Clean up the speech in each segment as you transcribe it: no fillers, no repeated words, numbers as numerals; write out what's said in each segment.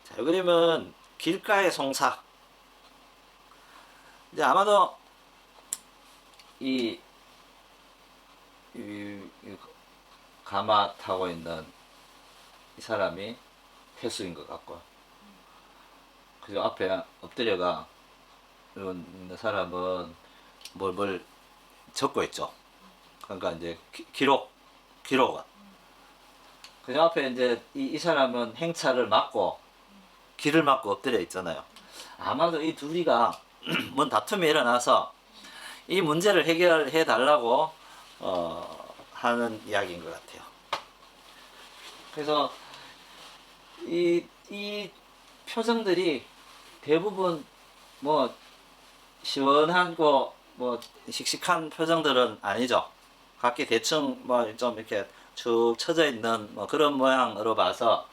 자, 이 그림은 길가의 송사. 이제 아마도 이, 이 가마 타고 있는 이 사람이 태수인 것 같고, 그리고 앞에 엎드려가 있는 사람은 뭘 적고 있죠. 그러니까 이제 기록은. 그 앞에 이제 이 사람은 행차를 막고 길을 막고 엎드려 있잖아요. 아마도 이 둘이가 뭔 다툼이 일어나서 이 문제를 해결해 달라고 하는 이야기인 것 같아요. 그래서 이 표정들이 대부분 뭐 시원하고 뭐 씩씩한 표정들은 아니죠. 각기 대충 뭐 좀 이렇게 축 처져 있는 뭐 그런 모양으로 봐서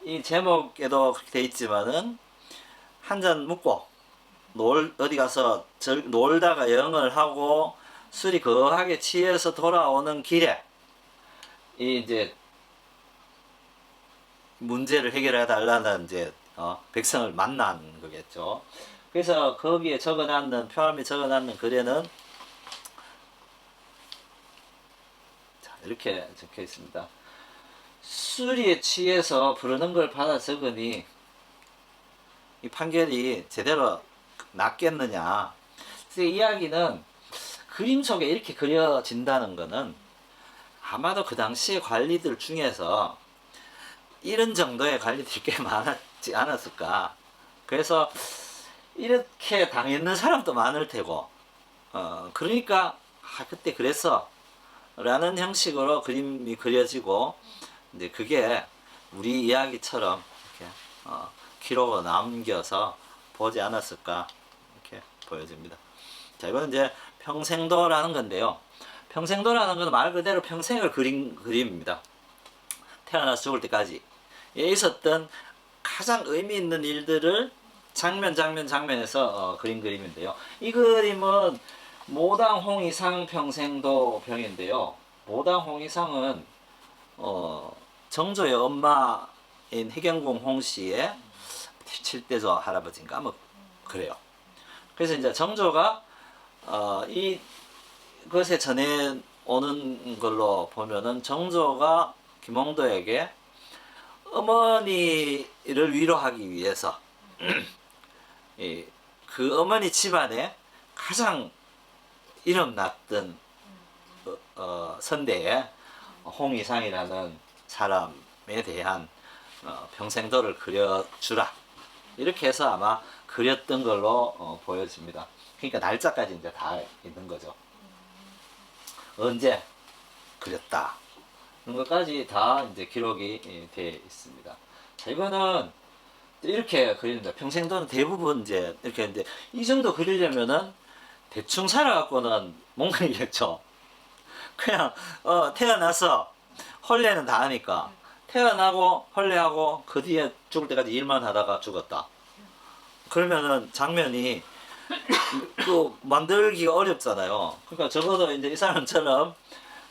이 제목에도 그렇게 돼 있지만은 한 잔 묵고 어디 가서 놀다가 영을 하고 술이 거하게 취해서 돌아오는 길에 이 이제 문제를 해결해 달라는 이제 백성을 만난 거겠죠. 그래서 거기에 표함에 적어놨는 글에는 자, 이렇게 적혀 있습니다. 술에 취해서 부르는 걸 받아 적으니 이 판결이 제대로 낫겠느냐. 그래서 이야기는 그림 속에 이렇게 그려진다는 거는 아마도 그 당시의 관리들 중에서 이런 정도의 관리들이 꽤 많았지 않았을까. 그래서 이렇게 당했는 사람도 많을 테고, 그러니까 그때 그랬어 라는 형식으로 그림이 그려지고, 이제 그게 우리 이야기처럼 이렇게 기록으로 남겨서 보지 않았을까 이렇게 보여집니다. 자, 이거는 이제 평생도라는 건데요. 평생도라는 건 말 그대로 평생을 그린 그림입니다. 태어나서 죽을 때까지 있었던 가장 의미 있는 일들을 장면에서 그린 그림인데요. 이 그림은 모당 홍이상 평생도 병인데요. 모당 홍이상은 정조의 엄마인 해경궁 홍씨의 7대조 할아버지인가 뭐 그래요. 그래서 이제 정조가 이것에 전해 오는 걸로 보면은 정조가 김홍도에게 어머니를 위로하기 위해서 그 어머니 집안에 가장 이름 났던 선대의 홍이상이라는 사람에 대한 평생도를 그려주라 이렇게 해서 아마 그렸던 걸로 보여집니다. 그러니까 날짜까지 이제 다 있는 거죠. 언제 그렸다 그런 것까지 다 이제 기록이 되어 있습니다. 자, 이거는 이렇게 그립니다. 평생도는 대부분 이제 이렇게 이제 이 정도 그리려면은 대충 살아갖고는 못 그리겠죠. 그냥 태어나서 혼례는 다 하니까 태어나고 혼례하고 그 뒤에 죽을 때까지 일만 하다가 죽었다. 그러면은 장면이 또 만들기가 어렵잖아요. 그러니까 적어도 이제 이 사람처럼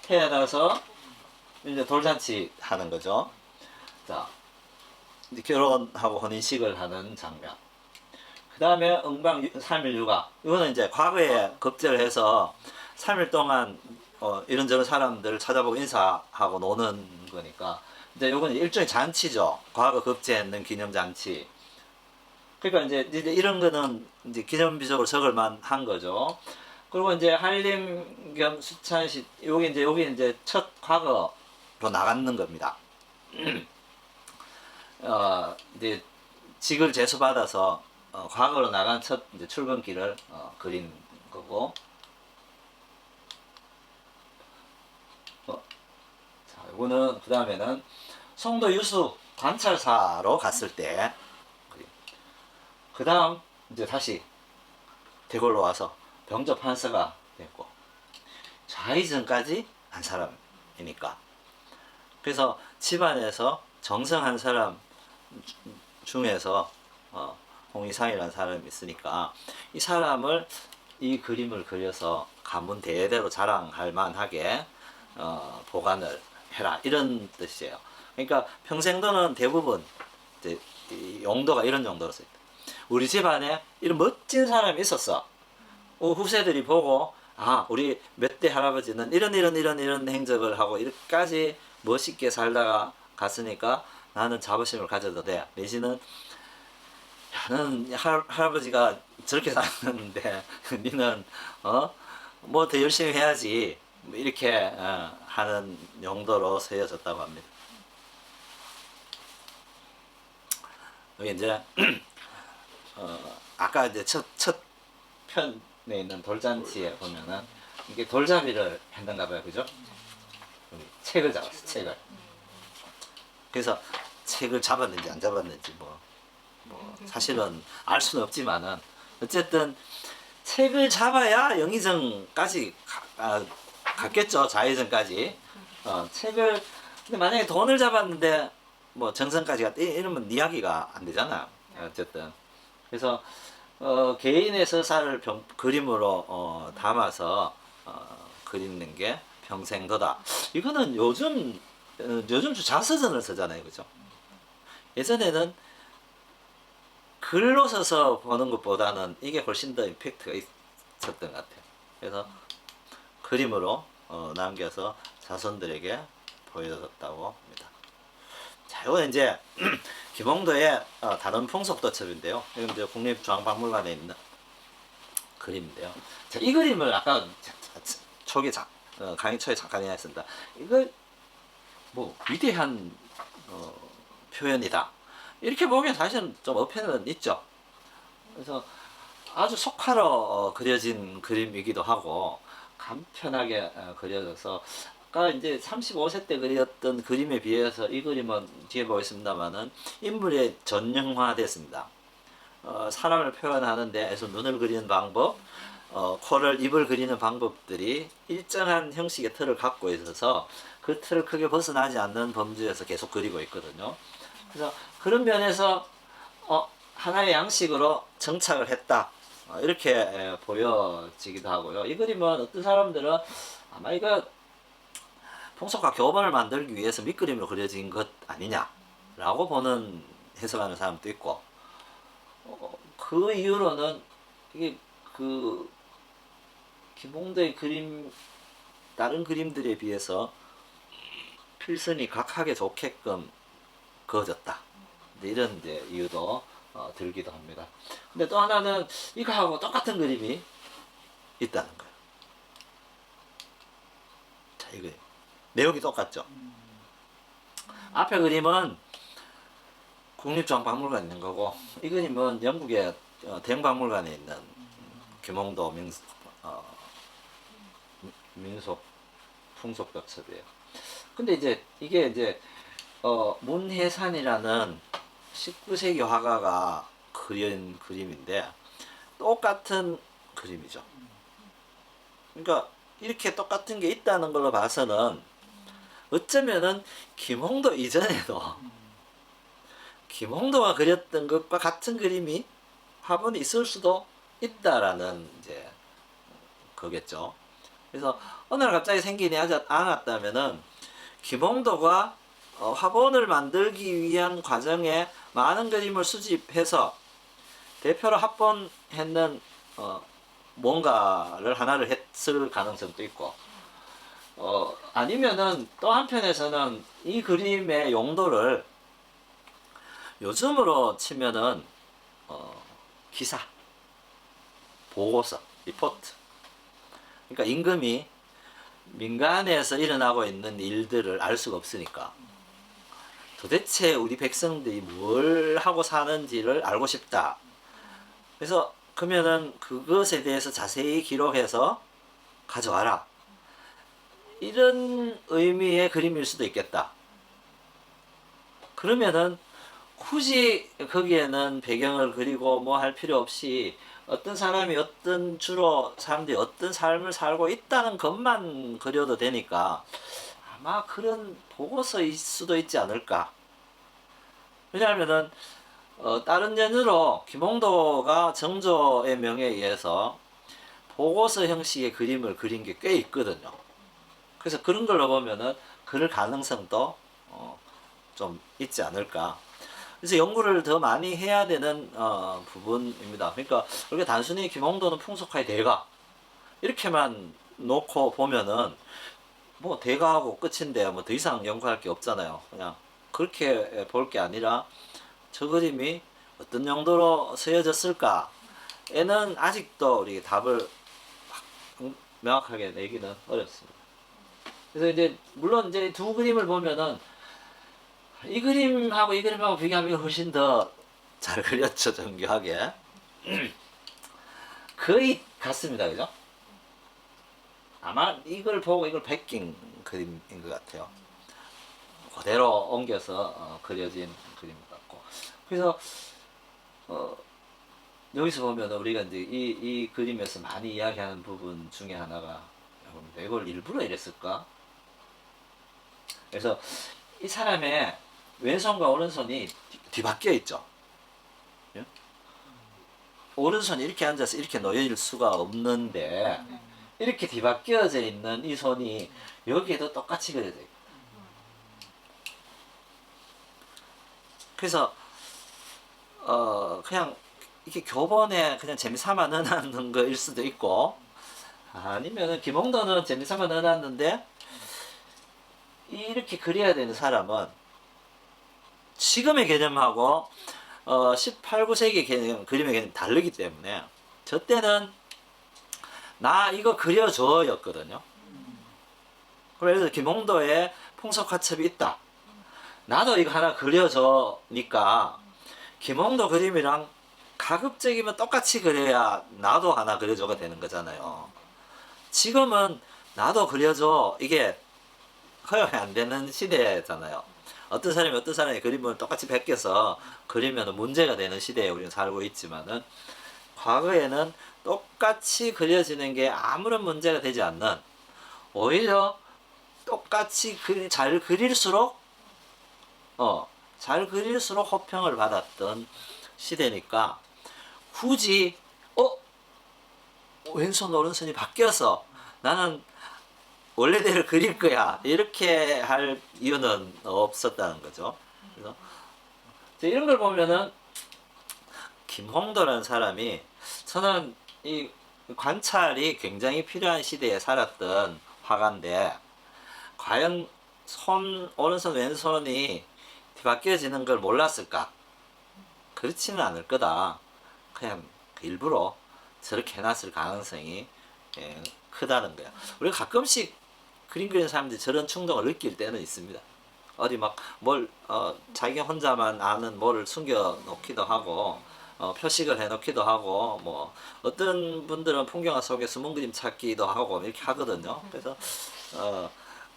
태어나서 이제 돌잔치 하는 거죠. 자, 이제 결혼하고 혼인식을 하는 장면. 그 다음에 응방 3일 육아. 이거는 이제 과거에 급제를 해서 3일 동안 이런저런 사람들을 찾아보고 인사하고 노는 거니까. 이제 요건 일종의 잔치죠. 과거 급제했는 기념잔치. 그러니까 이제 이런 거는 이제 기념비적으로 적을만 한 거죠. 그리고 이제 한림 겸 수찬시, 여기 이제 첫 과거로 나가는 겁니다. 이제 직을 제수받아서 과거로 나간 첫 이제 출근길을 그린 거고. 자, 이거는 그 다음에는 송도 유수 관찰사로 갔을 때. 그 다음 이제 다시 대궐로 와서 병조 판서가 됐고 좌의전까지 한 사람이니까. 그래서 집안에서 정성한 사람 중에서 홍이상이라는 사람이 있으니까 이 사람을 이 그림을 그려서 가문 대대로 자랑할 만하게 보관을 해라 이런 뜻이에요. 그러니까 평생도는 대부분 이제 이 용도가 이런 용도로 써있다. 우리 집안에 이런 멋진 사람이 있었어. 후세들이 보고 아 우리 몇 대 할아버지는 이런 행적을 하고 이렇게까지 멋있게 살다가 갔으니까 나는 자부심을 가져도 돼. 내지는 야는 할아버지가 저렇게 살았는데 니는 뭐 더 열심히 해야지 뭐 이렇게 하는 용도로 쓰여졌다고 합니다. 여기 이제 아까 이제 첫 편에 있는 돌잔치에 보면은 이게 돌잡이를 했는가 봐요, 그죠? 여기 책을 잡았어, 책을. 그래서 책을 잡았는지 안 잡았는지 뭐 사실은 알 수는 없지만은 어쨌든 책을 잡아야 영의정까지 갔겠죠, 좌회전까지. 책을 근데 만약에 돈을 잡았는데 뭐 정선까지 갔다 이러면 이야기가 안 되잖아요. 어쨌든 그래서 개인의 서사를 그림으로 담아서 그리는 게 평생도다. 이거는 요즘 자서전을 쓰잖아요, 그죠? 예전에는 글로 써서 보는 것보다는 이게 훨씬 더 임팩트가 있었던 것 같아요. 그래서 그림으로 남겨서 자손들에게 보여줬다고 합니다. 자, 이건 이제 김홍도의 다른 풍속도첩인데요. 이건 이제 국립중앙박물관에 있는 그림인데요. 자, 이 그림을 아까 초기 강의 초에 잠깐 이야기했습니다. 이거 뭐 위대한 표현이다. 이렇게 보기엔 사실은 좀 어폐는 있죠. 그래서 아주 속화로 그려진 그림이기도 하고 간편하게 그려져서 아까 이제 35세 때 그렸던 그림에 비해서 이 그림은 뒤에 보겠습니다만은 인물이 전형화됐습니다. 사람을 표현하는 데에서 눈을 그리는 방법, 코를 입을 그리는 방법들이 일정한 형식의 틀을 갖고 있어서 그 틀을 크게 벗어나지 않는 범주에서 계속 그리고 있거든요. 그래서 그런 면에서 하나의 양식으로 정착을 했다. 이렇게 보여지기도 하고요. 이 그림은 어떤 사람들은 아마 이거 풍속과 교본을 만들기 위해서 밑그림으로 그려진 것 아니냐라고 보는 해석하는 사람도 있고, 그 이유로는 이게 그 김홍도의 그림 다른 그림들에 비해서 필선이 각하게 좋게끔 그어졌다. 이런 이제 이유도 들기도 합니다. 근데 또 하나는 이거하고 똑같은 그림이 있다는 거예요. 자, 이거 내용이 똑같죠. 앞에 그림은 국립중앙박물관에 있는 거고, 이 그림은 영국의 대형박물관에 있는 김홍도 민속 풍속도첩이에요. 근데 이제 이게 이제 문혜산이라는 19세기 화가가 그린 그림인데 똑같은 그림이죠. 그러니까 이렇게 똑같은 게 있다는 걸로 봐서는 어쩌면은 김홍도 이전에도 김홍도가 그렸던 것과 같은 그림이 화본이 있을 수도 있다라는 이제 거겠죠. 그래서 어느 날 갑자기 생기지 않았다면은 김홍도가 화본을 만들기 위한 과정에 많은 그림을 수집해서 대표로 합본했는 뭔가를 하나를 했을 가능성도 있고, 아니면은 또 한편에서는 이 그림의 용도를 요즘으로 치면은 기사, 보고서, 리포트. 그러니까 임금이 민간에서 일어나고 있는 일들을 알 수가 없으니까 도대체 우리 백성들이 뭘 하고 사는지를 알고 싶다. 그래서 그러면은 그것에 대해서 자세히 기록해서 가져와라. 이런 의미의 그림일 수도 있겠다. 그러면은 굳이 거기에는 배경을 그리고 뭐 할 필요 없이 어떤 사람이 주로 사람들이 어떤 삶을 살고 있다는 것만 그려도 되니까 아마 그런 보고서일 수도 있지 않을까. 왜냐하면은 다른 연유로 김홍도가 정조의 명에 의해서 보고서 형식의 그림을 그린 게 꽤 있거든요. 그래서 그런 걸로 보면은 그럴 가능성도 좀 있지 않을까. 그래서 연구를 더 많이 해야 되는 부분입니다. 그러니까 우리가 단순히 김홍도는 풍속화의 대가 이렇게만 놓고 보면은 뭐 대가하고 끝인데 뭐 더 이상 연구할 게 없잖아요. 그냥 그렇게 볼 게 아니라 저 그림이 어떤 용도로 쓰여졌을까에는 아직도 우리 답을 명확하게 내기는 어렵습니다. 그래서 이제 물론 이제 두 그림을 보면은 이 그림하고 이 그림하고 비교하면 훨씬 더 잘 그렸죠, 정교하게. 거의 같습니다, 그죠? 아마 이걸 보고 이걸 베낀 그림인 것 같아요. 그대로 옮겨서 그려진 그림 같고. 그래서 여기서 보면 우리가 이제 이 그림에서 많이 이야기하는 부분 중에 하나가 이걸 일부러 이랬을까? 그래서 이 사람의 왼손과 오른손이 뒤바뀌어 있죠. 예? 오른손이 이렇게 앉아서 이렇게 놓일 수가 없는데 이렇게 뒤바뀌어져 있는 이 손이 여기에도 똑같이 그려져 있고. 그래서 그냥 이게 교본에 그냥 재미삼아 넣어놨는 거일 수도 있고 아니면은 김홍도는 재미삼아 넣어놨는데 이렇게 그려야 되는 사람은 지금의 개념하고 18, 9세기 개념, 그림의 개념이 다르기 때문에 저 때는 나 이거 그려줘 였거든요. 그래서 김홍도에 풍속화첩이 있다. 나도 이거 하나 그려줘니까 김홍도 그림이랑 가급적이면 똑같이 그려야 나도 하나 그려줘가 되는 거잖아요. 지금은 나도 그려줘 이게 허용이 안 되는 시대잖아요. 어떤 사람이 어떤 사람의 그림을 똑같이 베껴서 그리면 문제가 되는 시대에 우리는 살고 있지만은 과거에는 똑같이 그려지는 게 아무런 문제가 되지 않는 오히려 똑같이 잘 그릴수록 잘 그릴수록 호평을 받았던 시대니까 굳이 왼손 오른손이 바뀌어서 나는 원래대로 그릴 거야 이렇게 할 이유는 없었다는 거죠. 그래서 이런 걸 보면은 김홍도라는 사람이 저는 이 관찰이 굉장히 필요한 시대에 살았던 화가인데 과연 오른손 왼손이 뒤바뀌어지는 걸 몰랐을까? 그렇지는 않을 거다. 그냥 일부러 저렇게 해놨을 가능성이 크다는 거야. 우리가 가끔씩 그림 그리는 사람들이 저런 충동을 느낄 때는 있습니다. 어디 막 자기 혼자만 아는 뭐를 숨겨 놓기도 하고 표식을 해 놓기도 하고 뭐 어떤 분들은 풍경화 속에 숨은 그림 찾기도 하고 이렇게 하거든요. 그래서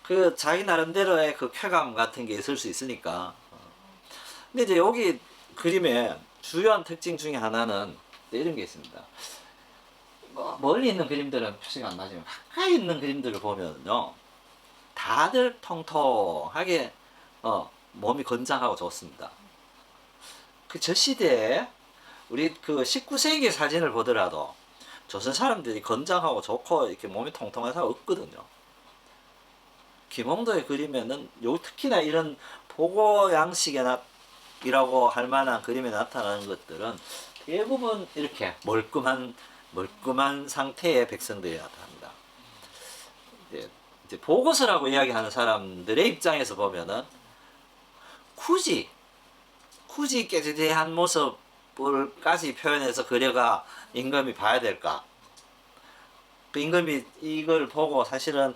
그 자기 나름대로의 그 쾌감 같은 게 있을 수 있으니까. 근데 이제 여기 그림의 주요한 특징 중에 하나는 이런 게 있습니다. 멀리 있는 그림들은 표시가 안 나지만 가까이 있는 그림들을 보면요, 다들 통통하게 몸이 건장하고 좋습니다. 저 시대에 우리 그 19세기 사진을 보더라도 조선 사람들이 건장하고 좋고 이렇게 몸이 통통한 사람 없거든요. 김홍도의 그림에는 특히나 이런 보고 양식이라고 할 만한 그림에 나타나는 것들은 대부분 이렇게 멀끔한 상태의 백성들이 나타납니다. 이제 보고서라고 이야기하는 사람들의 입장에서 보면은 굳이 깨지대한 모습을까지 표현해서 그려가 임금이 봐야 될까? 그 임금이 이걸 보고 사실은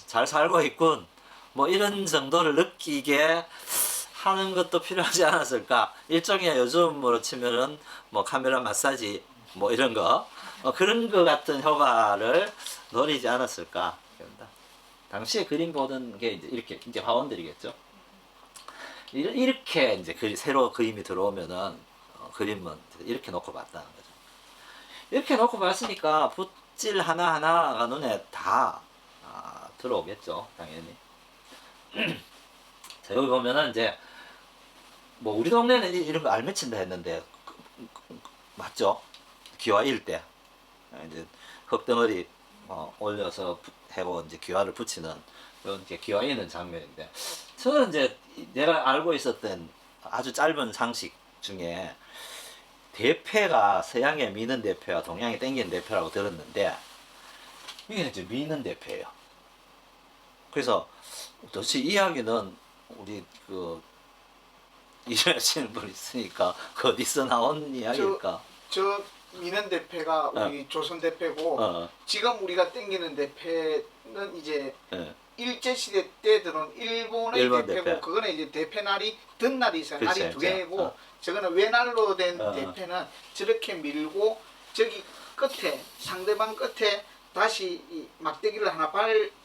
잘 살고 있군 뭐 이런 정도를 느끼게 하는 것도 필요하지 않았을까? 일종의 요즘으로 치면은 뭐 카메라 마사지 뭐 이런 거 그런 거 같은 효과를 노리지 않았을까? 당시에 그림 보던 게 이제 화원들이겠죠. 이렇게 이제 새로 그림이 들어오면은 그림은 이렇게 놓고 봤다는 거죠. 이렇게 놓고 봤으니까 붓질 하나하나가 눈에 다 들어오겠죠, 당연히. 자, 여기 보면은 이제 뭐 우리 동네는 이런 거 알맺힌다 했는데 맞죠? 기와일 때 이제 흙덩어리 올려서 해고 이제 기와를 붙이는 이런 기와 있는 장면인데 저는 이제 내가 알고 있었던 아주 짧은 상식 중에 대패가 서양의 미는 대패와 동양의 땡기는 대패라고 들었는데 이게 이제 미는 대패예요. 그래서 도대체 이 이야기는 우리 그 일하시는 분 있으니까 그 어디서 나온 이야기일까? 저 미는 대패가 우리 조선 대패고 지금 우리가 땡기는 대패는 이제 예. 일제시대 때 들어온 일본의 일본 대패고 대패. 그거는 이제 대패날이 든날이 있어요. 그렇지, 날이 두 그렇지. 개고 저거는 외날로 된 어. 대패는 저렇게 밀고 저기 끝에 상대방 끝에 다시 이 막대기를 하나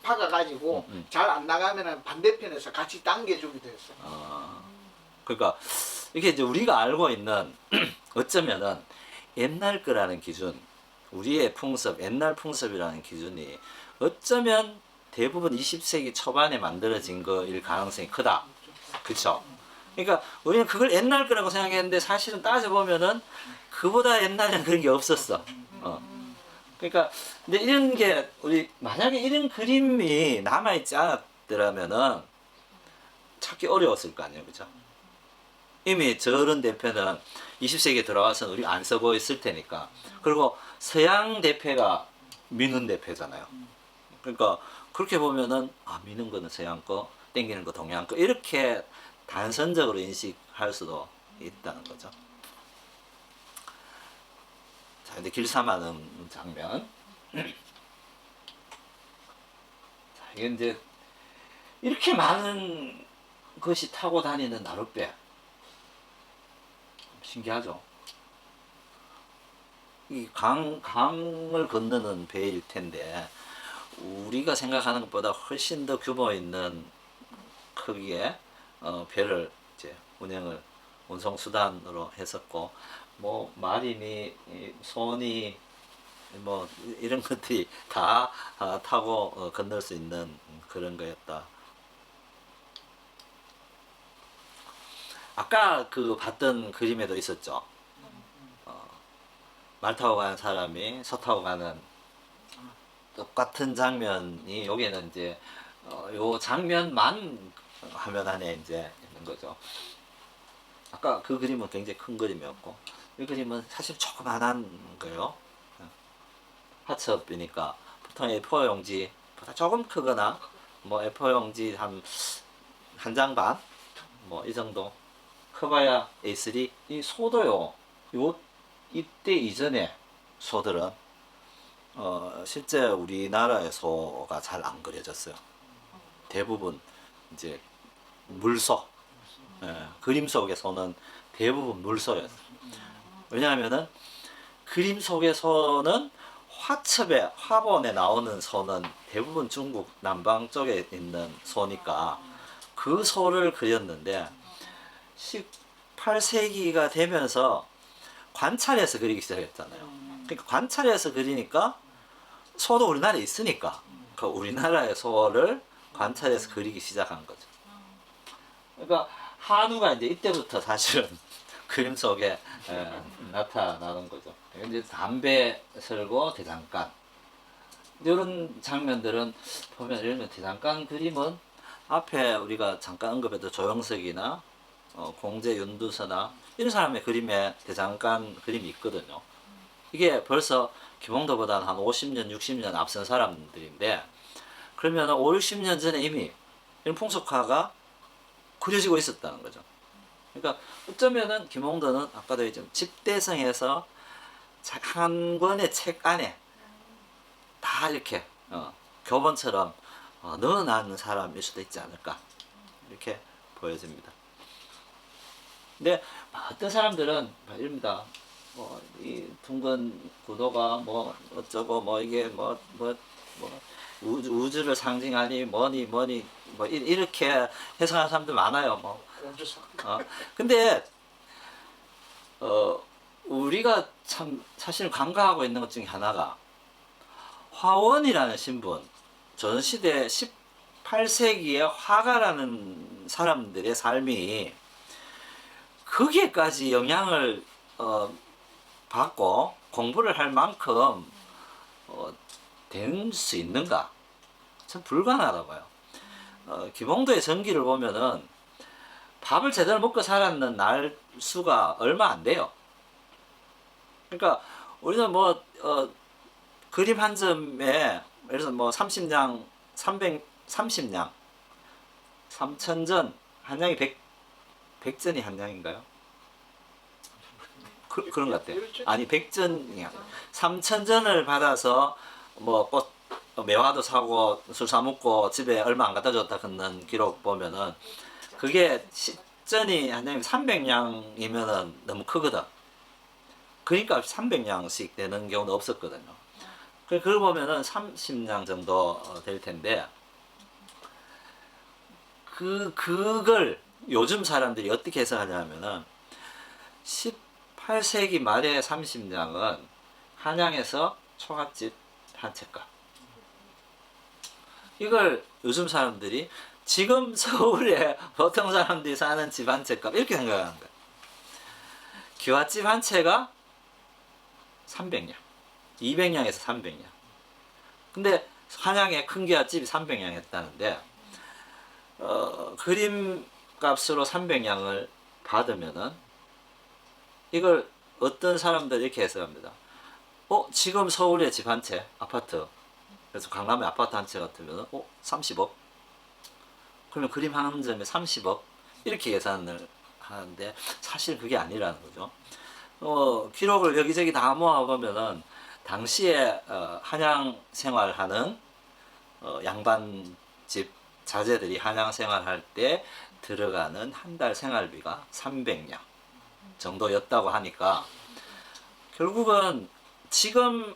박아가지고 잘 안 나가면은 반대편에서 같이 당겨주기도 했어요. 그러니까 이게 이제 우리가 알고 있는 어쩌면은 옛날 거라는 기준, 우리의 풍습, 옛날 풍습이라는 기준이 어쩌면 대부분 20세기 초반에 만들어진 거일 가능성이 크다. 그렇죠? 그러니까 우리는 그걸 옛날 거라고 생각했는데 사실은 따져보면은 그보다 옛날에는 그런 게 없었어. 그러니까 근데 이런 게 우리 만약에 이런 그림이 남아있지 않았더라면은 찾기 어려웠을 거 아니에요. 그죠? 이미 저런 대패는 20세기에 들어와서 우리가 안 써보고 있을 테니까. 그리고 서양 대패가 미는 대패잖아요. 그러니까 그렇게 보면은 미는 거는 서양 거, 땡기는 거 동양 거 이렇게 단선적으로 인식할 수도 있다는 거죠. 자, 근데 길 삼아는 장면. 자, 이게 이제 이렇게 많은 것이 타고 다니는 나룻배. 신기하죠? 이 강을 건너는 배일 텐데, 우리가 생각하는 것보다 훨씬 더 규모 있는 크기의 배를 이제 운송 수단으로 했었고, 뭐 마린이 손이 뭐 이런 것들이 다 타고 건널 수 있는 그런 거였다. 아까 그 봤던 그림에도 있었죠. 말 타고 가는 사람이 소 타고 가는 똑같은 장면이 여기는 이제 요 장면만 화면 안에 이제 있는 거죠. 아까 그 그림은 굉장히 큰 그림이었고 이 그림은 사실 조그만한 거예요. 하츠업이니까 보통 A4 용지보다 조금 크거나 뭐 A4 용지 한 장 반 뭐 이 정도 커봐야 A3. 이 소도요. 이때 이전에 소들은 실제 우리나라의 소가 잘 안 그려졌어요. 대부분 이제 물소. 그림 속의 소는 대부분 물소였어요. 왜냐하면은 그림 속의 소는 화본에 나오는 소는 대부분 중국 남방 쪽에 있는 소니까 그 소를 그렸는데 18세기가 되면서 관찰해서 그리기 시작했잖아요. 그러니까 관찰해서 그리니까 소도 우리나라에 있으니까 그 우리나라의 소를 관찰해서 그리기 시작한 거죠. 그러니까 한우가 이제 이때부터 사실은 그림 속에 나타나는 거죠. 이제 담배 설고 대장간 이런 장면들은 보면 예를 들면 대장간 그림은 앞에 우리가 잠깐 언급했던 조영석이나 공제 윤두서나 이런 사람의 그림에 대장간 그림이 있거든요. 이게 벌써 김홍도보다는 한 50년, 60년 앞선 사람들인데 그러면 5, 60년 전에 이미 이런 풍속화가 그려지고 있었다는 거죠. 그러니까 어쩌면은 김홍도는 아까도 얘기했지만 집대성에서 한 권의 책 안에 다 이렇게 교본처럼 넣어놨는 사람일 수도 있지 않을까 이렇게 보여집니다. 근데 어떤 사람들은 이럽니다. 이 둥근 구도가 뭐 어쩌고 뭐 이게 뭐 우주를 상징하니 뭐니 뭐 이렇게 해석하는 사람들 많아요. 근데 우리가 참 사실 간과하고 있는 것 중에 하나가 화원이라는 신분, 조선시대 18세기의 화가라는 사람들의 삶이 거기에까지 영향을 받고 공부를 할 만큼 될 수 있는가? 참 불가능하다 봐요. 김홍도의 전기를 보면은 밥을 제대로 먹고 살았는 날 수가 얼마 안 돼요. 그러니까 우리는 뭐 그림 한 점에 예를 들어서 뭐 30냥, 330냥, 3000전 한 냥이 100전이 한 냥인가요? 그런 것 같아요. 아니 100전이 3000전을 받아서 뭐 꽃 매화도 사고 술 사 먹고 집에 얼마 안 갖다 줬다 걷는 기록 보면은 그게 시전이 한 냥이 300냥이면은 너무 크거든. 그러니까 300냥씩 되는 경우는 없었거든요. 그걸 보면은 30냥 정도 될 텐데 그걸 요즘 사람들이 어떻게 해석하냐면은 18세기 말의 30냥은 한양에서 초가집 한 채값. 이걸 요즘 사람들이 지금 서울에 보통 사람들이 사는 집 한 채값 이렇게 생각하는 거야. 기와집 한 채가 300냥, 200냥에서 300냥. 근데 한양에 큰 기와집이 300냥 했다는데 그림 값으로 300냥을 받으면은 이걸 어떤 사람들 이렇게 해석합니다. 지금 서울에 집 한 채, 아파트. 그래서 강남에 아파트 한 채 같으면 30억. 그러면 그림 한 점에 30억. 이렇게 계산을 하는데 사실 그게 아니라는 거죠. 기록을 여기저기 다 모아보면은 당시에 한양 생활하는 양반집 자제들이 한양 생활할 때 들어가는 한 달 생활비가 300냥 정도였다고 하니까 결국은 지금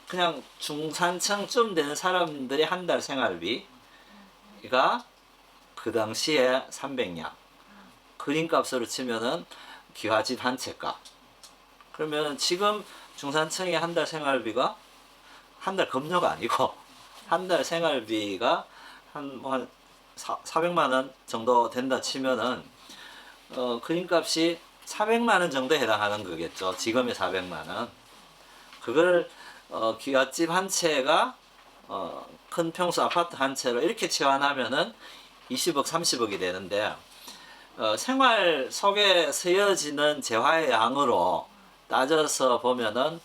그냥 중산층쯤 되는 사람들의 한 달 생활비가 그 당시에 300냥 그림값으로 치면은 기와집 한 채 값. 그러면 지금 중산층의 한 달 생활비가 한 달 급료가 아니고 한 달 생활비가 한 400만 원 정도 된다 치면은 그림값이 400만 원 정도에 해당하는 거겠죠. 지금의 400만 원. 그걸 기와집 한 채가 큰 평수 아파트 한 채로 이렇게 치환하면은 20억, 30억이 되는데 생활 속에 쓰여지는 재화의 양으로 따져서 보면은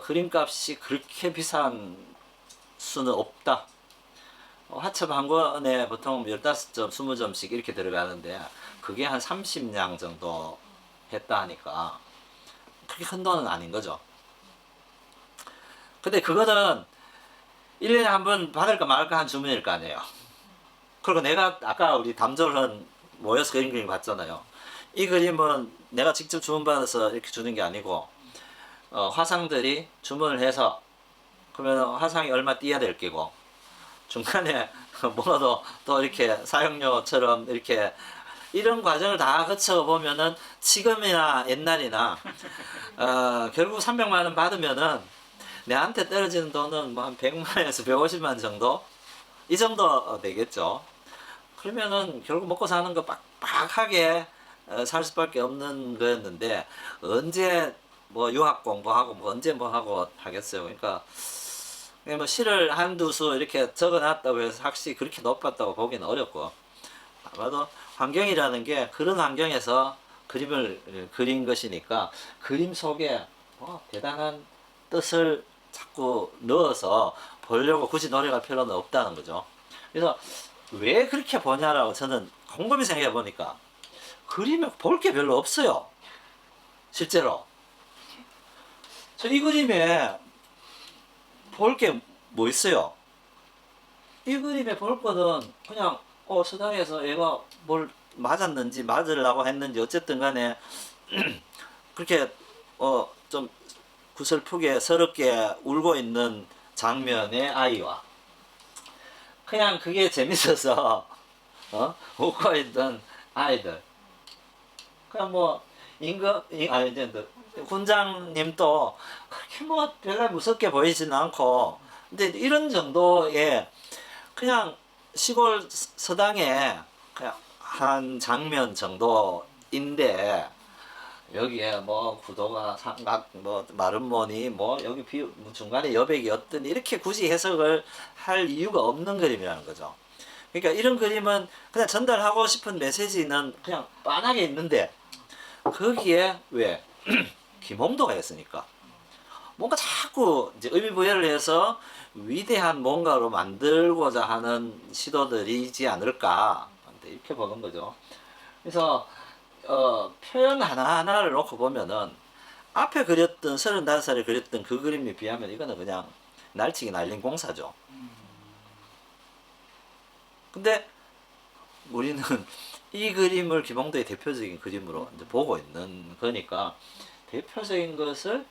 그림값이 그렇게 비싼 수는 없다. 화첩 한 권에 보통 15점, 20점씩 이렇게 들어가는데 그게 한 30냥 정도 했다 하니까 그렇게 큰 돈은 아닌 거죠. 근데 그거는 1년에 한 번 받을까 말까 한 주문일 거 아니에요. 그리고 내가 아까 우리 담조를 모여서 그림 봤잖아요. 이 그림은 내가 직접 주문받아서 이렇게 주는 게 아니고 화상들이 주문을 해서 그러면 화상이 얼마 띄어야 될 게고 중간에 뭐라도 또 이렇게 사용료처럼 이렇게 이런 과정을 다 거쳐 보면은 지금이나 옛날이나 결국 300만 원 받으면은 내한테 떨어지는 돈은 뭐 한 100만에서 150만 정도 이 정도 되겠죠. 그러면은 결국 먹고 사는 거 빡빡하게 살 수밖에 없는 거였는데 언제 뭐 유학 공부하고 뭐 언제 뭐 하고 하겠어요. 그러니까 뭐 시를 한두 수 이렇게 적어놨다고 해서 학식이 그렇게 높았다고 보기는 어렵고 아마도 환경이라는 게 그런 환경에서 그림을 그린 것이니까 그림 속에 대단한 뜻을 자꾸 넣어서 보려고 굳이 노력할 필요는 없다는 거죠. 그래서 왜 그렇게 보냐라고 저는 곰곰이 생각해 보니까 그림에 볼 게 별로 없어요. 실제로. 저 이 그림에 볼 게 뭐 있어요? 이 그림에 볼 거는 그냥 서당에서 얘가 뭘 맞았는지 맞으려고 했는지 어쨌든 간에 그렇게 좀 구슬프게 서럽게 울고 있는 장면의 아이와 그냥 그게 재밌어서 웃고 있던 아이들 그냥 뭐 군장님도 그렇게 뭐 별로 무섭게 보이지는 않고 근데 이런 정도의 그냥 시골 서당에 그냥 한 장면 정도인데 여기에 뭐 구도가 삼각 뭐 마름모니 뭐 여기 중간에 여백이 어떤 이렇게 굳이 해석을 할 이유가 없는 그림이라는 거죠. 그러니까 이런 그림은 그냥 전달하고 싶은 메시지는 그냥 빤하게 있는데 거기에 왜 김홍도가 했으니까 뭔가 자꾸 이제 의미 부여를 해서 위대한 뭔가로 만들고자 하는 시도들이지 않을까 이렇게 보는 거죠. 그래서 표현 하나하나를 놓고 보면은 앞에 그렸던 35살에 그렸던 그 그림에 비하면 이거는 그냥 날치기 날린 공사죠. 근데 우리는 이 그림을 김홍도의 대표적인 그림으로 이제 보고 있는 거니까 대표적인 것을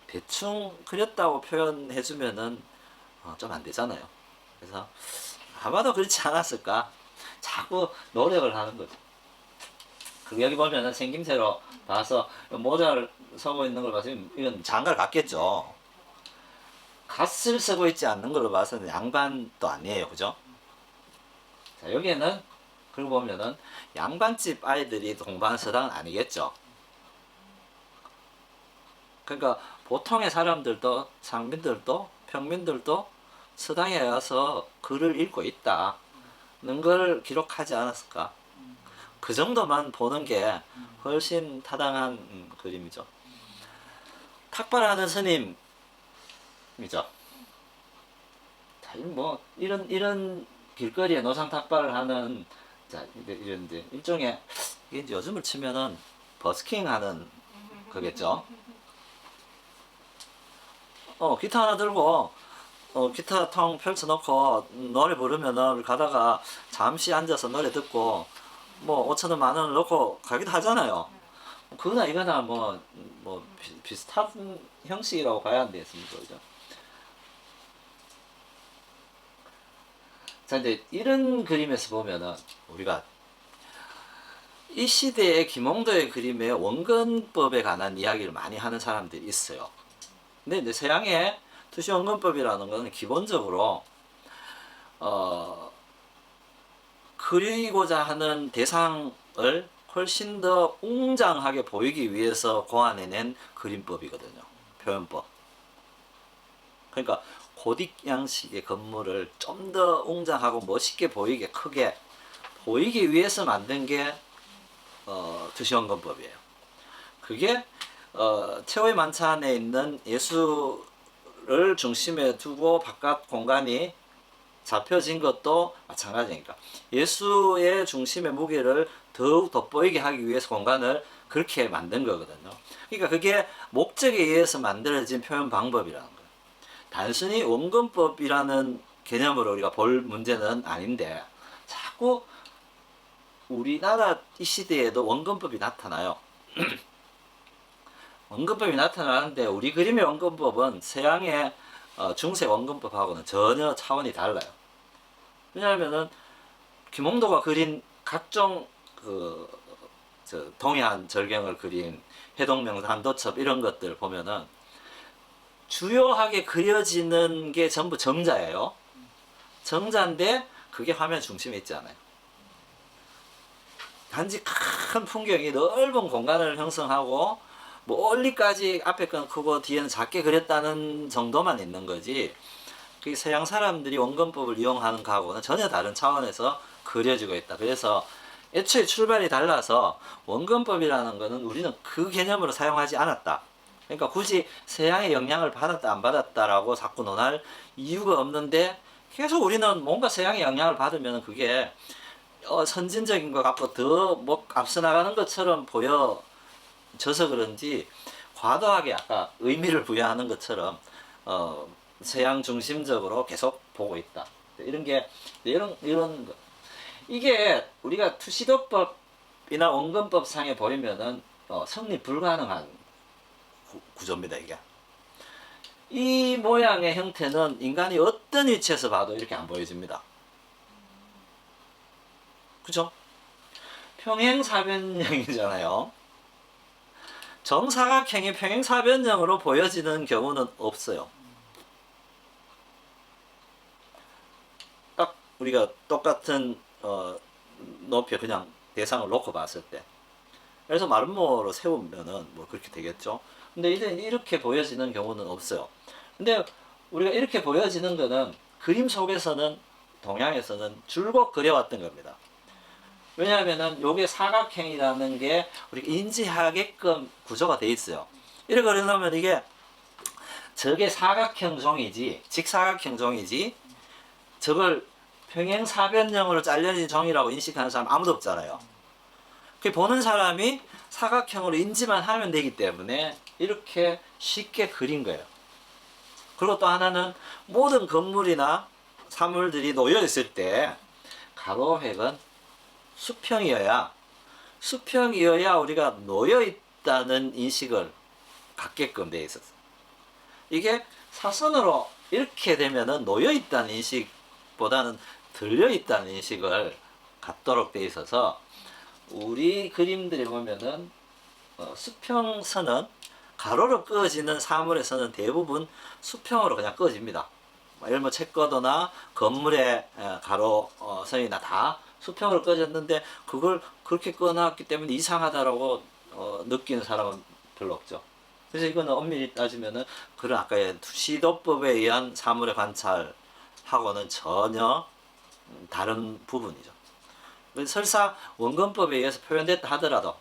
대충 그렸다고 표현해주면은 좀 안 되잖아요. 그래서 아마도 그렇지 않았을까. 자꾸 노력을 하는 거죠. 그 여기 보면은 생김새로 봐서 모자를 쓰고 있는 걸 봐서 이건 장가를 갔겠죠. 갓을 쓰고 있지 않는 걸로 봐서는 양반도 아니에요, 그죠? 자, 여기에는 그리고 보면은 양반집 아이들이 공부하는 서당은 아니겠죠. 그러니까 보통의 사람들도 상민들도 평민들도 서당에 가서 글을 읽고 있다는 걸 기록하지 않았을까. 그 정도만 보는 게 훨씬 타당한 그림이죠. 탁발하는 스님이죠. 뭐 이런 길거리에 노상 탁발을 하는 자 이런 이제 일종의 이게 이제 요즘을 치면은 버스킹 하는 거겠죠. 기타 하나 들고 기타 통 펼쳐놓고 노래 부르면은 가다가 잠시 앉아서 노래 듣고 뭐 5천원 만원을 넣고 가기도 하잖아요. 그거나 이거나 뭐 비슷한 형식이라고 봐야 안 되겠습니까, 그죠? 자, 이제 이런 그림에서 보면은 우리가 이 시대의 김홍도의 그림의 원근법에 관한 이야기를 많이 하는 사람들이 있어요. 근데 이제 서양의 투시 원근법이라는 것은 기본적으로 그리고자 하는 대상을 훨씬 더 웅장하게 보이기 위해서 고안해낸 그림법이거든요. 표현법. 그러니까 고딕 양식의 건물을 좀 더 웅장하고 멋있게 보이게 크게 보이기 위해서 만든 게 투시원건법이에요. 그게 최후의 만찬에 있는 예수를 중심에 두고 바깥 공간이 잡혀진 것도 마찬가지니까 예수의 중심의 무게를 더욱 돋보이게 하기 위해서 공간을 그렇게 만든 거거든요. 그러니까 그게 목적에 의해서 만들어진 표현 방법이라는 거예요. 단순히 원근법이라는 개념으로 우리가 볼 문제는 아닌데 자꾸 우리나라 이 시대에도 원근법이 나타나요. 원근법이 나타나는데 우리 그림의 원근법은 서양의 중세 원근법하고는 전혀 차원이 달라요. 왜냐하면은 김홍도가 그린 각종 동해안 절경을 그린 해동명사 한도첩 이런 것들 보면은 주요하게 그려지는 게 전부 정자예요. 정자인데 그게 화면 중심에 있지 않아요. 단지 큰 풍경이 넓은 공간을 형성하고 멀리까지 앞에 건 크고 뒤에는 작게 그렸다는 정도만 있는 거지. 그 서양 사람들이 원근법을 이용하는 거하고는 전혀 다른 차원에서 그려지고 있다. 그래서 애초에 출발이 달라서 원근법이라는 거는 우리는 그 개념으로 사용하지 않았다. 그러니까 굳이 서양의 영향을 받았다 안 받았다라고 자꾸 논할 이유가 없는데 계속 우리는 뭔가 서양의 영향을 받으면 그게 선진적인 것 같고 더 뭐 앞서 나가는 것처럼 보여져서 그런지 과도하게 아까 의미를 부여하는 것처럼 서양 중심적으로 계속 보고 있다. 이런 게 이런 거. 이게 우리가 투시도법이나 원근법 상에 보이면은 성립 불가능한 구조입니다. 이게 이 모양의 형태는 인간이 어떤 위치에서 봐도 이렇게 안 보여집니다. 그죠? 평행사변형이잖아요. 정사각형이 평행사변형으로 보여지는 경우는 없어요. 딱 우리가 똑같은 높이 그냥 대상을 놓고 봤을 때 그래서 마름모로 세우면은 뭐 그렇게 되겠죠. 근데 이제 이렇게 보여지는 경우는 없어요. 근데 우리가 이렇게 보여지는 거는 그림 속에서는 동양에서는 줄곧 그려왔던 겁니다. 왜냐하면은 요게 사각형이라는 게 우리가 인지하게끔 구조가 돼 있어요. 이렇게 그려놓으면 이게 저게 사각형 종이지, 직사각형 종이지, 저걸 평행사변형으로 잘려진 종이라고 인식하는 사람 아무도 없잖아요. 그 보는 사람이 사각형으로 인지만 하면 되기 때문에 이렇게 쉽게 그린 거예요. 그리고 또 하나는 모든 건물이나 사물들이 놓여 있을 때 가로획은 수평이어야 우리가 놓여 있다는 인식을 갖게끔 돼 있었어요. 이게 사선으로 이렇게 되면은 놓여 있다는 인식보다는 들려 있다는 인식을 갖도록 돼 있어서 우리 그림들에 보면은 수평선은 가로로 그어지는 사물에서는 대부분 수평으로 그냥 그어집니다. 예를 들면 채권도나 건물의 가로선이나 다 수평으로 그어졌는데 그걸 그렇게 그어놨기 때문에 이상하다라고 느끼는 사람은 별로 없죠. 그래서 이거는 엄밀히 따지면은 그런 아까의 시도법에 의한 사물의 관찰하고는 전혀 다른 부분이죠. 설사 원근법에 의해서 표현됐다 하더라도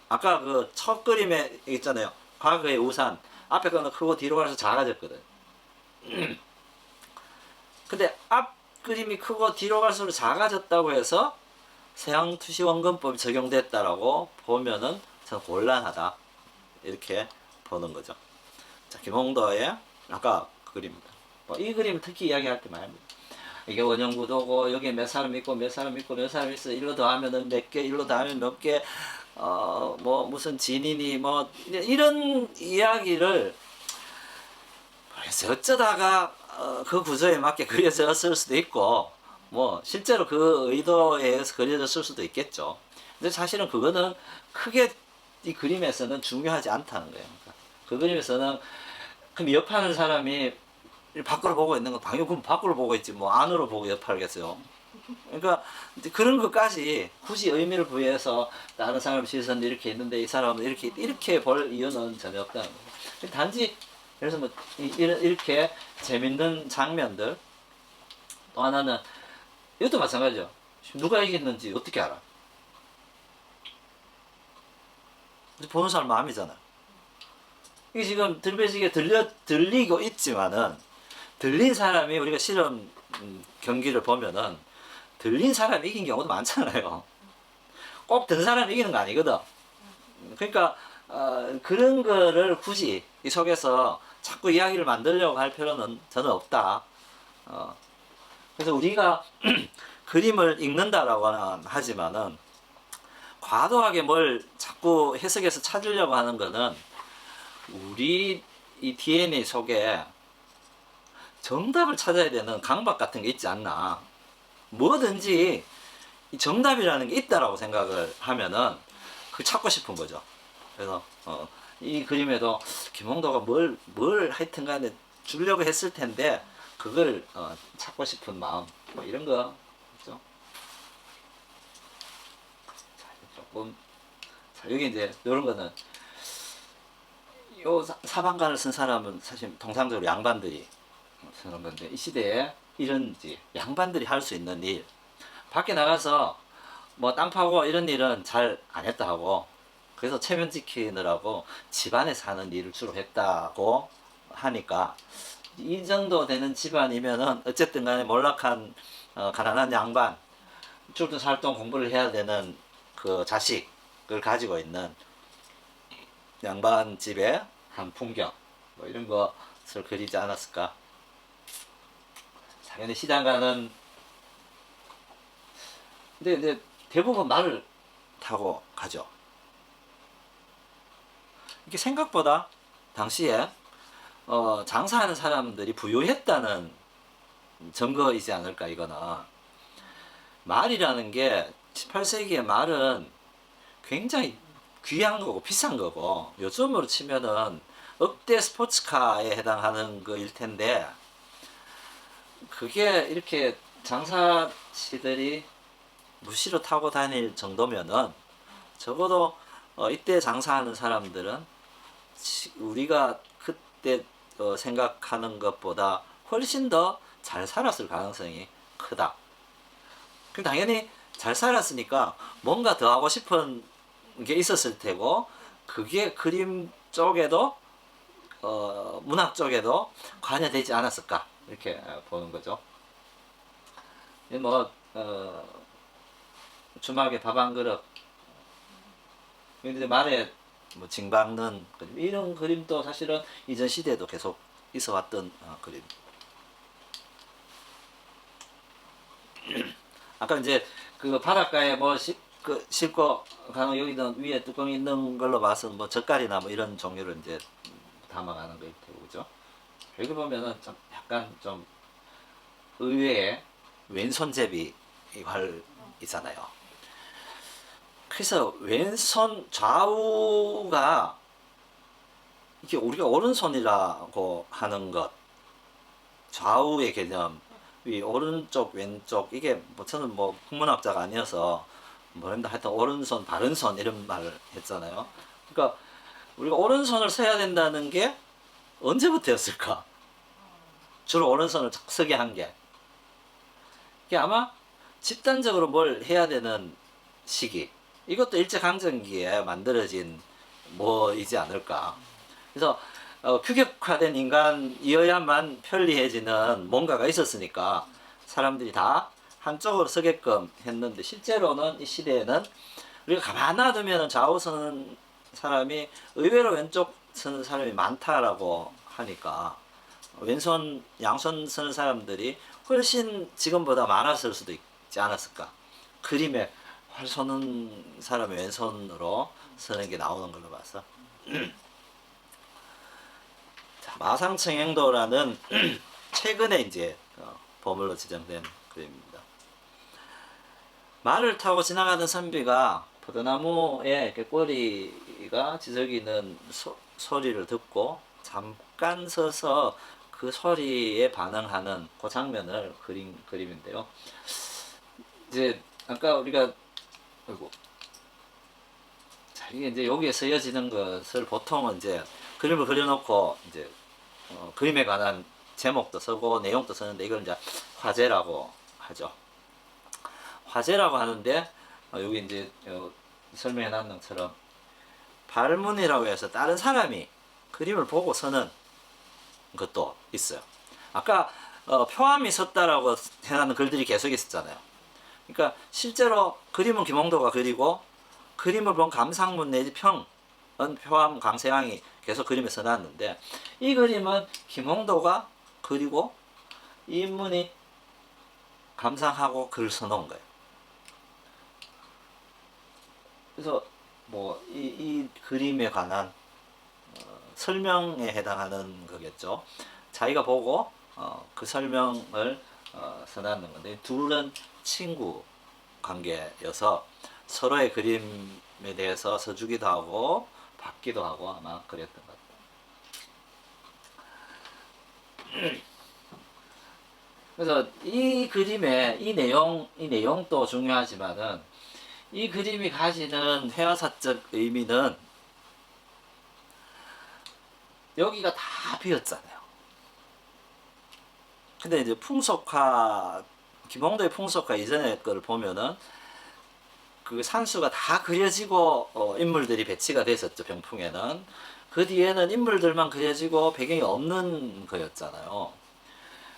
아까 그 첫 그림에 있잖아요. 과거의 우산 앞에 거는 크고 뒤로 가서 작아졌거든. 근데 앞 그림이 크고 뒤로 갈수록 작아졌다고 해서 서양투시 원근법이 적용됐다라고 보면은 전 곤란하다 이렇게 보는 거죠. 자, 김홍도의 아까 그 그림입니다. 이 그림을 특히 이야기할 때 말입니다. 이게 원형구도고 여기에 몇 사람 있고 몇 사람 있고 몇 사람 있어. 일로 더하면은 몇 개, 일로 더하면 몇 개. 뭐 무슨 진인이 뭐 이런 이야기를 그래서 어쩌다가 그 구조에 맞게 그려졌을 수도 있고 뭐 실제로 그 의도에 의해서 그려졌을 수도 있겠죠. 근데 사실은 그거는 크게 이 그림에서는 중요하지 않다는 거예요. 그 그림에서는 그럼 옆하는 사람이 밖으로 보고 있는 건 당연히 그럼 밖으로 보고 있지 뭐 안으로 보고 옆하겠어요. 그러니까 이제 그런 것까지 굳이 의미를 부여해서 다른 사람 시선이 이렇게 있는데 이 사람은 이렇게 볼 이유는 전혀 없다는 거예요. 단지 그래서 뭐 이렇게 재밌는 장면들 또 하나는 이것도 마찬가지죠. 누가 이겼는지 어떻게 알아? 보는 사람 마음이잖아. 이게 지금 들배지게 들리고 있지만은 들린 사람이 우리가 실험 경기를 보면은 들린 사람이 이긴 경우도 많잖아요. 꼭 든 사람이 이기는 거 아니거든. 그러니까 그런 거를 굳이 이 속에서 자꾸 이야기를 만들려고 할 필요는 저는 없다. 그래서 우리가 그림을 읽는다라고는 하지만은 과도하게 뭘 자꾸 해석해서 찾으려고 하는 거는 우리 이 DNA 속에 정답을 찾아야 되는 강박 같은 게 있지 않나. 뭐든지 정답이라는 게 있다라고 생각을 하면은 그걸 찾고 싶은 거죠. 그래서 이 그림에도 김홍도가 뭘 하여튼 간에 주려고 했을 텐데 그걸 찾고 싶은 마음 뭐 이런 거 있죠. 자, 조금 자, 여기 이제 이런 거는 요 사방간을 쓴 사람은 사실 통상적으로 양반들이 쓰는 건데 이 시대에 이런 양반들이 할 수 있는 일 밖에 나가서 뭐 땅 파고 이런 일은 잘 안 했다 하고 그래서 체면 지키느라고 집안에서 하는 일을 주로 했다고 하니까 이 정도 되는 집안이면은 어쨌든 간에 몰락한 가난한 양반 쫄든 살동 공부를 해야 되는 그 자식을 가지고 있는 양반 집의 한 풍경 뭐 이런 것을 그리지 않았을까. 당연히 시장 가는 근데 대부분 말을 타고 가죠. 이게 생각보다 당시에 장사하는 사람들이 부유했다는 증거이지 않을까. 이거는 말이라는 게 18세기의 말은 굉장히 귀한 거고 비싼 거고 요즘으로 치면은 억대 스포츠카에 해당하는 거일 텐데 그게 이렇게 장사치들이 무시로 타고 다닐 정도면은 적어도 이때 장사하는 사람들은 우리가 그때 생각하는 것보다 훨씬 더 잘 살았을 가능성이 크다. 그럼 당연히 잘 살았으니까 뭔가 더 하고 싶은 게 있었을 테고, 그게 그림 쪽에도 문학 쪽에도 관여되지 않았을까 이렇게 보는 거죠. 뭐 주막에 밥 한 그릇, 근데 말에 뭐 징박는 그림, 이런 그림도 사실은 이전 시대에도 계속 있어 왔던 그림. 아까 이제 그 바닷가에 뭐 싣고 가는, 여기는 위에 뚜껑 있는 걸로 봐서 뭐 젓갈이나 뭐 이런 종류를 이제 담아가는 거일 테고, 그죠? 여기 보면은 좀 약간 좀 의외의 왼손잡이 활 있잖아요. 그래서 왼손 좌우가 이게 우리가 오른손이라고 하는 것, 좌우의 개념, 이 오른쪽 왼쪽, 이게 뭐 저는 뭐 국문학자가 아니어서 뭐랍니다. 하여튼 오른손 바른손 이런 말을 했잖아요. 그러니까 우리가 오른손을 써야 된다는 게 언제부터였을까? 주로 오른손을 쓰게 한 게, 이게 아마 집단적으로 뭘 해야 되는 시기, 이것도 일제강점기에 만들어진 뭐이지 않을까. 그래서 규격화된 인간이어야만 편리해지는 뭔가가 있었으니까 사람들이 다 한쪽으로 서게끔 했는데, 실제로는 이 시대에는 우리가 가만 놔두면 좌우 서는 사람이 의외로 왼쪽 서는 사람이 많다라고 하니까, 왼손 양손 서는 사람들이 훨씬 지금보다 많았을 수도 있지 않았을까. 그림에 활 쏘는 사람이 왼손으로 서는 게 나오는 걸로 봐서. 자, 마상청행도라는 최근에 이제 보물로 지정된 그림입니다. 말을 타고 지나가는 선비가 포도나무에 이렇게 꼬리가 지저귀는 소리를 듣고 잠깐 서서 그 소리에 반응하는 그 장면을 그린 그림인데요. 이제 아까 우리가, 아이고, 자, 이게 이제 여기에 쓰여지는 것을 보통은 이제 그림을 그려놓고 이제 그림에 관한 제목도 쓰고 내용도 쓰는데, 이걸 이제 화제라고 하죠. 화제라고 하는데, 여기 이제 설명해 놨는 것처럼 발문이라고 해서 다른 사람이 그림을 보고 서는 것도 있어요. 아까 표암이 섰다라고 해놓은 글들이 계속 있었잖아요. 그러니까 실제로 그림은 김홍도가 그리고, 그림을 본 감상문 내지 평은 표암 강세왕이 계속 그림에 써놨는데, 이 그림은 김홍도가 그리고 이 인문이 감상하고 글을 써놓은 거예요. 그래서 뭐 이 그림에 관한 설명에 해당하는 거겠죠. 자기가 보고 그 설명을 써놨는 건데, 둘은 친구 관계여서 서로의 그림에 대해서 써주기도 하고 받기도 하고 아마 그랬던 것 같아요. 그래서 이 그림의 이 내용도 중요하지만은, 이 그림이 가지는 회화사적 의미는, 여기가 다 비었잖아요. 근데 이제 풍속화, 김홍도의 풍속화 이전의 걸 보면은 그 산수가 다 그려지고 인물들이 배치가 됐었죠, 병풍에는. 그 뒤에는 인물들만 그려지고 배경이 없는 거였잖아요.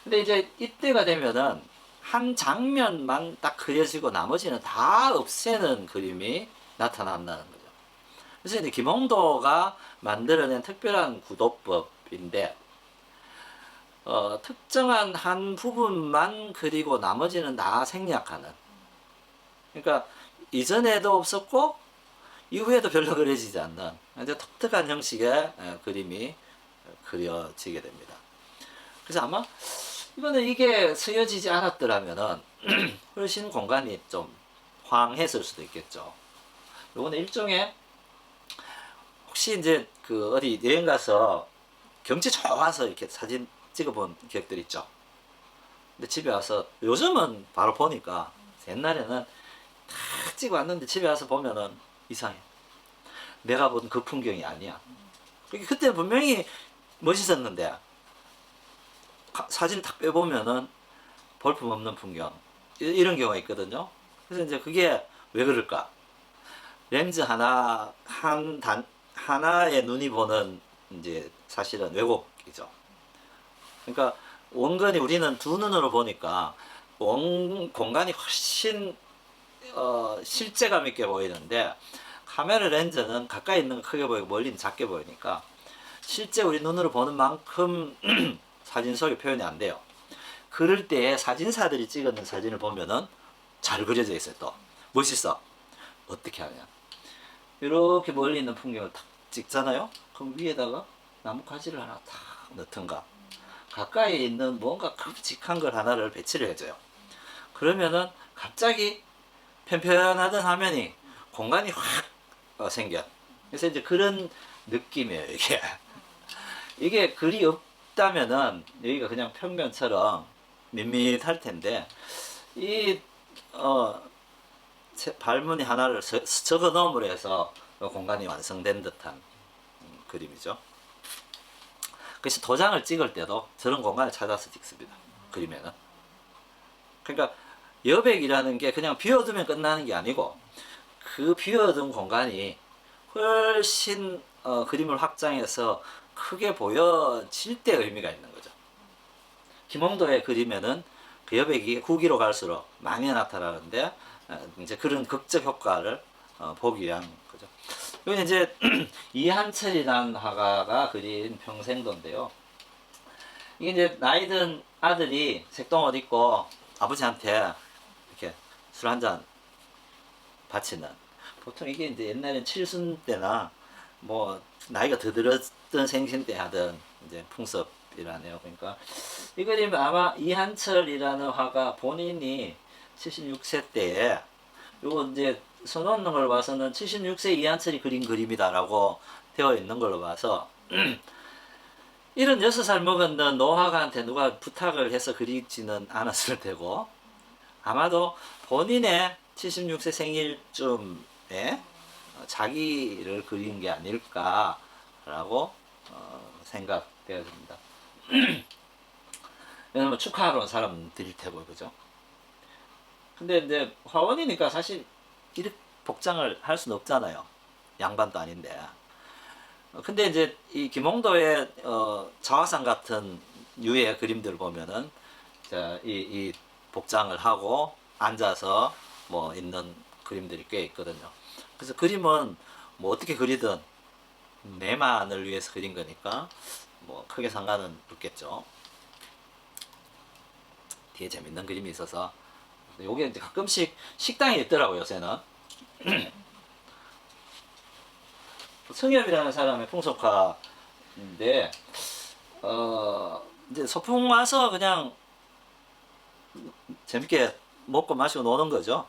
근데 이제 이때가 되면은 한 장면만 딱 그려지고 나머지는 다 없애는 그림이 나타난다는 거죠. 그래서 이제 김홍도가 만들어낸 특별한 구도법인데, 특정한 한 부분만 그리고 나머지는 다 생략하는. 그러니까 이전에도 없었고 이후에도 별로 그려지지 않는 이제 독특한 형식의 그림이 그려지게 됩니다. 그래서 아마 이거는 이게 쓰여지지 않았더라면은 훨씬 공간이 좀 황했을 수도 있겠죠. 요거는 일종의, 혹시 이제 그 어디 여행 가서 경치 좋아서 이렇게 사진 찍어본 기억들 있죠. 근데 집에 와서, 요즘은 바로 보니까, 옛날에는 다 찍어 왔는데 집에 와서 보면은 이상해. 내가 본 그 풍경이 아니야. 그때 분명히 멋있었는데 사진 딱 빼보면은 볼품없는 풍경. 이런 경우가 있거든요. 그래서 이제 그게 왜 그럴까? 렌즈 하나의 눈이 보는 이제 사실은 왜곡이죠. 그러니까 원근이 우리는 두 눈으로 보니까 공간이 훨씬 실제감 있게 보이는데 카메라 렌즈는 가까이 있는 거 크게 보이고 멀리는 작게 보이니까 실제 우리 눈으로 보는 만큼 사진 속에 표현이 안 돼요. 그럴 때 사진사들이 찍은 사진을 보면은 잘 그려져 있어요. 또 멋있어. 어떻게 하냐? 이렇게 멀리 있는 풍경을 탁 찍잖아요. 그럼 위에다가 나무 가지를 하나 탁 넣든가 가까이 있는 뭔가 큼직한 걸 하나를 배치를 해줘요. 그러면은 갑자기 편편하던 화면이 공간이 확 생겨. 그래서 이제 그런 느낌이에요. 이게 글이 없다면은 여기가 그냥 평면처럼 밋밋할 텐데 이 발문이 하나를 적어 넣음으로 해서 공간이 완성된 듯한 그림이죠. 그래서 도장을 찍을 때도 저런 공간을 찾아서 찍습니다. 그림에는. 그러니까 여백이라는 게 그냥 비워두면 끝나는 게 아니고 그 비워둔 공간이 훨씬 그림을 확장해서 크게 보여질 때 의미가 있는 거죠. 김홍도의 그림에는 그 여백이 후기로 갈수록 많이 나타나는데 이제 그런 극적 효과를 보기 위한 거죠. 이건 이제 이한철이라는 화가가 그린 평생도인데요. 이게 이제 나이 든 아들이 색동옷 입고 아버지한테 이렇게 술 한잔 바치는, 보통 이게 이제 옛날엔 칠순 때나 뭐 나이가 더 들었던 생신 때 하던 이제 풍습이라네요. 그러니까 이 그림은 아마 이한철이라는 화가 본인이 76세 때에 요거 이제 써놓는 걸 봐서는 76세 이한철이 그린 그림이다라고 되어 있는 걸로 봐서 76살 먹었는 노화가한테 누가 부탁을 해서 그리지는 않았을 테고 아마도 본인의 76세 생일쯤에 자기를 그린 게 아닐까라고 생각되어집니다. 왜냐면 축하하러 온 사람들일 테고, 그죠? 근데 이제 화원이니까 사실 이렇게 복장을 할 수는 없잖아요. 양반도 아닌데. 근데 이제 이 김홍도의 자화상 같은 유의 그림들 보면은 이 복장을 하고 앉아서 뭐 있는 그림들이 꽤 있거든요. 그래서 그림은 뭐 어떻게 그리든 내만을 위해서 그린 거니까 뭐 크게 상관은 없겠죠. 뒤에 재밌는 그림이 있어서 요게 이제 가끔씩 식당에 있더라고요, 요새는. 성엽이라는 사람의 풍속화인데 이제 소풍 와서 그냥 재밌게 먹고 마시고 노는 거죠.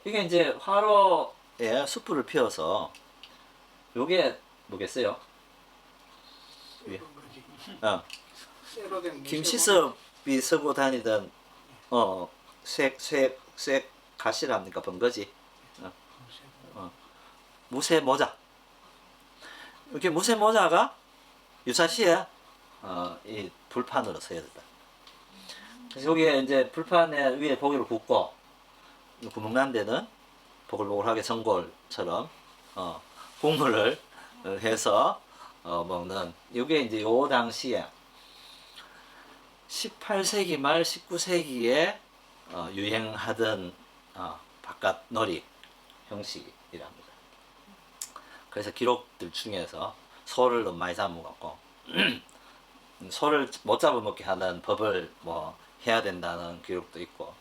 이게 이제 화로에 숯불을 피워서 요게 뭐겠어요? 쇠로 된 김시섭이 쓰고 다니던 쇠 가시랍니까? 번거지. 무쇠 모자. 이렇게 무쇠 모자가 유사시에 이 불판으로 서야 된다. 그래서 여기에 이제 불판에 위에 고기를 굽고 구멍 난 데는 보글보글하게 전골처럼 국물을 해서 먹는, 이게 이제 요 당시에 18세기 말 19세기에 유행하던 바깥 놀이 형식이랍니다. 그래서 기록들 중에서 소를 너무 많이 잡아먹었고 소를 못 잡아먹게 하는 법을 뭐 해야 된다는 기록도 있고,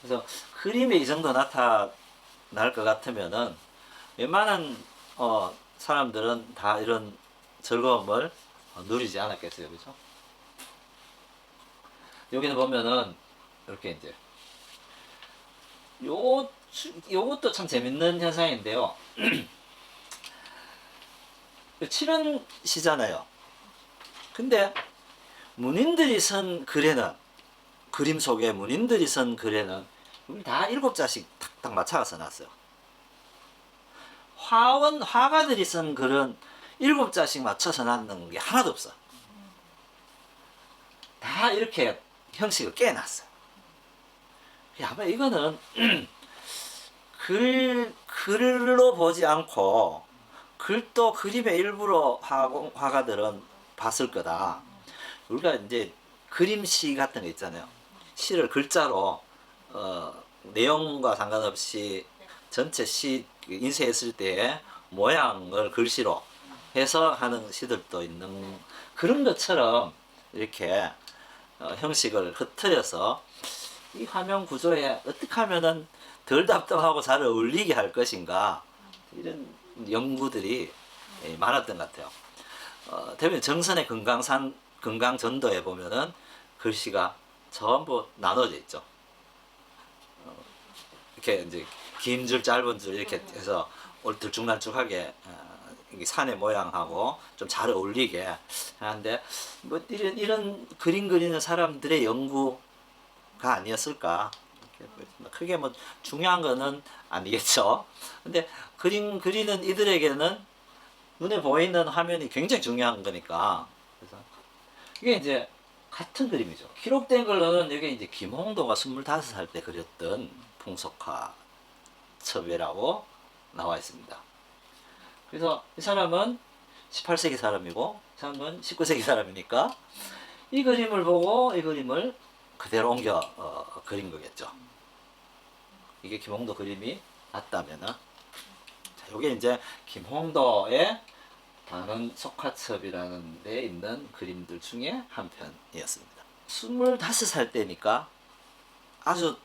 그래서 그림에 이 정도 나타날 것 같으면은 웬만한 사람들은 다 이런 즐거움을 누리지 않았겠어요, 그죠? 여기는 보면은 이렇게 이제 요것도 참 재밌는 현상인데요. 칠연시잖아요. 근데 문인들이 쓴 글에는, 그림 속에 문인들이 쓴 글에는 다 7자씩 탁탁 맞춰서 놨어요. 화가들이 쓴 글은 7자씩 맞춰서 놨는 게 하나도 없어. 다 이렇게 형식을 깨놨어요. 아마 이거는 글로 보지 않고 글도 그림의 일부로 화가들은 봤을 거다. 우리가 이제 그림시 같은 거 있잖아요. 시를 글자로 내용과 상관없이 전체 시 인쇄했을 때 모양을 글씨로 해서 하는 시들도 있는 그런 것처럼 이렇게 형식을 흐트려서 이 화면 구조에 어떻게 하면은 덜 답답하고 잘 어울리게 할 것인가 이런 연구들이 많았던 것 같아요. 대부분 정선의 금강전도에 보면은 글씨가 전부 나눠져 있죠. 이렇게 이제 긴 줄 짧은 줄 이렇게 해서 들쭉날쭉하게 산의 모양하고 좀 잘 어울리게 하는데 뭐 이런 그림 그리는 사람들의 연구가 아니었을까. 크게 뭐 중요한 거는 아니겠죠. 근데 그림 그리는 이들에게는 눈에 보이는 화면이 굉장히 중요한 거니까. 그래서 이게 이제 같은 그림이죠. 기록된 걸로는 여기 이제 김홍도가 25살 때 그렸던 풍속화 첩이라고 나와 있습니다. 그래서 이 사람은 18세기 사람이고 이 사람은 19세기 사람이니까 이 그림을 보고 이 그림을 그대로 옮겨 그린 거겠죠. 이게 김홍도 그림이 맞다면은 자, 요게 이제 김홍도의 단원 속화첩이라는 데 있는 그림들 중에 한 편이었습니다. 25살 때니까 아주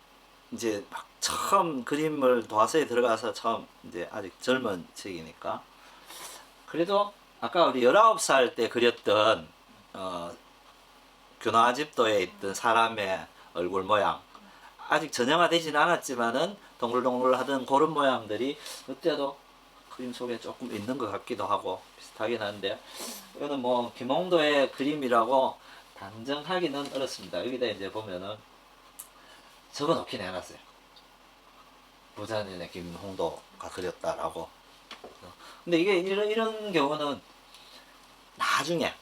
이제 막 처음 그림을 도화서에 들어가서 처음 이제 아직 젊은 층이니까 그래도 아까 우리 19살 때 그렸던 교나집도에 있던 사람의 얼굴 모양 아직 전형화되지는 않았지만은 동글동글하던 그런 모양들이 그때도 그림 속에 조금 있는 것 같기도 하고 비슷하긴 한데 이거는 뭐 김홍도의 그림이라고 단정하기는 어렵습니다. 여기다 이제 보면은 적어 놓긴 해놨어요. 부자년의 김홍도가 그렸다라고. 근데 이게 이런 경우는 나중에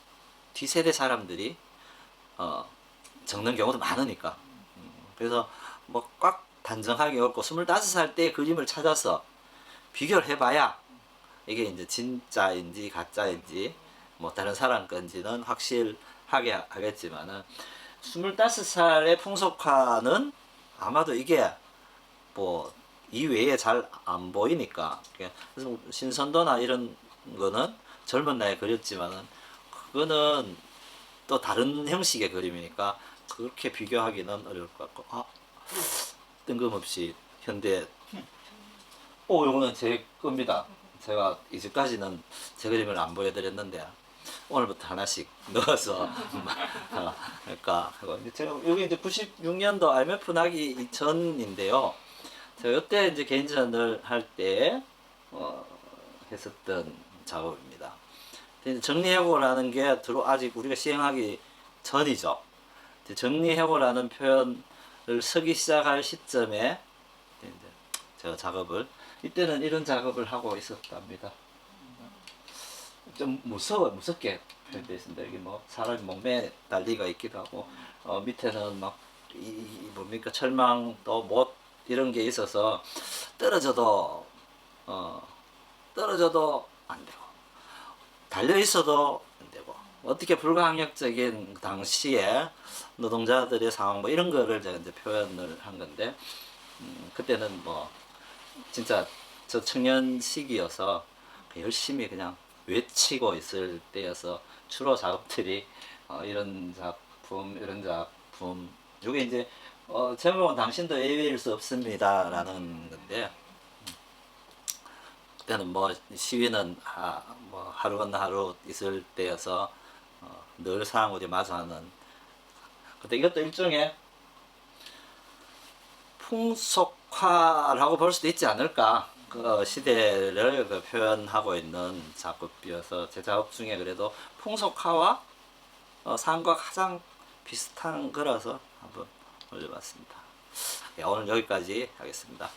뒤세대 사람들이 적는 경우도 많으니까. 그래서 뭐 꽉 단정하기 어렵고 25살 때 그림을 찾아서 비교를 해봐야 이게 이제 진짜인지 가짜인지 뭐 다른 사람 건지는 확실하게 하겠지만은 25살의 풍속화는 아마도 이게 뭐 이외에 잘 안 보이니까 그래서 신선도나 이런 거는 젊은 나이에 그렸지만은 그거는 또 다른 형식의 그림이니까 그렇게 비교하기는 어려울 것 같고 뜬금없이 현대 요거는 제 겁니다. 제가 이제까지는 제 그림을 안 보여드렸는데 오늘부터 하나씩 넣어서 그러니까 제가 여기 이제 96년도 IMF 나기 이전인데요. 제가 이때 이제 개인전을 할 때 했었던 작업입니다. 정리해고라는 게 아직 우리가 시행하기 전이죠. 정리해고라는 표현을 쓰기 시작할 시점에 이제 제가 이때는 이런 작업을 하고 있었답니다. 좀 무섭게 표현되어 있습니다. 여기 뭐 사람이 목매 달리가 있기도 하고 밑에는 막 뭡니까 철망 또 못 이런 게 있어서 떨어져도 안 되고 달려 있어도 안 되고 어떻게 불가항력적인 당시에 노동자들의 상황 뭐 이런 거를 제가 이제 표현을 한 건데 그때는 뭐 진짜 저 청년 시기여서 열심히 그냥 외치고 있을 때여서 주로 작업들이 이런 작품 이게 이제 제목은 당신도 예외일 수 없습니다 라는 건데 그때는 뭐 시위는 뭐 하루 건너 하루 있을 때여서 늘 상황들이 마주하는 근데 이것도 일종의 풍속화라고 볼 수도 있지 않을까. 그 시대를 표현하고 있는 작업이어서 제 작업 중에 그래도 풍속화와 상과 가장 비슷한 거라서 한번 올려봤습니다. 네, 오늘 여기까지 하겠습니다.